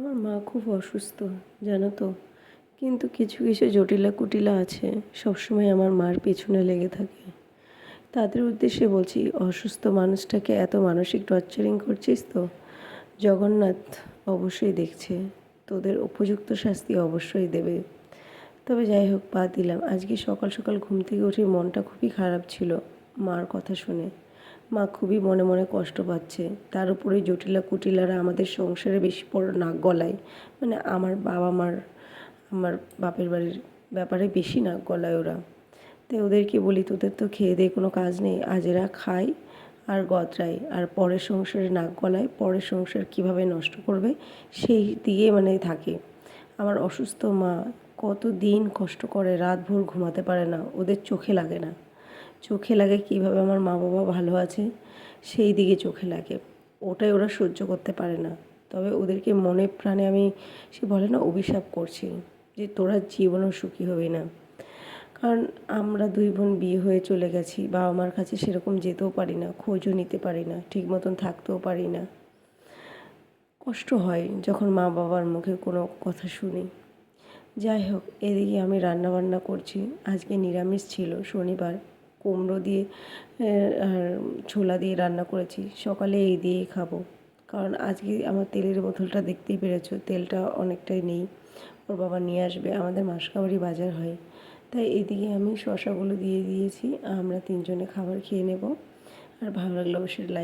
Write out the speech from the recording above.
আমার মা খুব অসুস্থ, জানো তো। কিন্তু কিছু কিছু জটিলা কুটিলা আছে, সবসময় আমার মার পেছনে লেগে থাকে। তাদের উদ্দেশ্যে বলছি, অসুস্থ মানুষটাকে এত মানসিক টর্চারিং করছিস তো জগন্নাথ অবশ্যই দেখছে, তোদের উপযুক্ত শাস্তি অবশ্যই দেবে। তবে যাই হোক, বাদ দিলাম। আজকে সকাল সকাল ঘুম থেকে উঠে মনটা খুবই খারাপ ছিল মার কথা শুনে। মা খুবই মনে মনে কষ্ট পাচ্ছে। তার উপরে জটিলা কুটিলারা আমাদের সংসারে বেশি বড় নাক গলায়। মানে আমার বাবা মার, আমার বাপের বাড়ির ব্যাপারে বেশি নাক গলায় ওরা। তাই ওদেরকে বলি, তোদের তো খেয়ে দিয়ে কোনো কাজ নেই, আজ এরা খায় আর গতরায়, আর পরের সংসারে নাক গলায়, পরের সংসার কীভাবে নষ্ট করবে সেই দিয়ে মানে থাকে। আমার অসুস্থ মা কত দিন কষ্ট করে, রাতভর ঘুমাতে পারে না, ওদের চোখে লাগে না। চোখে লাগে কীভাবে আমার মা বাবা ভালো আছে, সেই দিকে চোখে লাগে। ওটাই ওরা সহ্য করতে পারে না। তবে ওদেরকে মনে প্রাণে আমি, সে বলে না, অভিশাপ করছি যে তোরা জীবনেও সুখী হবি না। কারণ আমরা দুই বোন বিয়ে হয়ে চলে গেছি, বাবা মার কাছে সেরকম যেতেও পারি না, খোঁজও নিতে পারি না, ঠিক মতন থাকতেও পারি না। কষ্ট হয় যখন মা বাবার মুখে কোনো কথা শুনি। যাই হোক, এদিকে আমি রান্নাবান্না করছি। আজকে নিরামিষ ছিল, শনিবার। কুমড়ো দিয়ে আর ছোলা দিয়ে রান্না করেছি। সকালে এই দিয়েই খাবো। কারণ আজকে আমার তেলের বোতলটা দেখতেই পেরেছো, তেলটা অনেকটাই নেই। ওর বাবা নিয়ে আসবে, আমাদের মাসকাবারি বাজার হয়। তাই এদিকে আমি শসাগুলো দিয়ে দিয়েছি। আমরা তিনজনে খাবার খেয়ে নেব। আর ভালো লাগলে অবশ্যই লাইক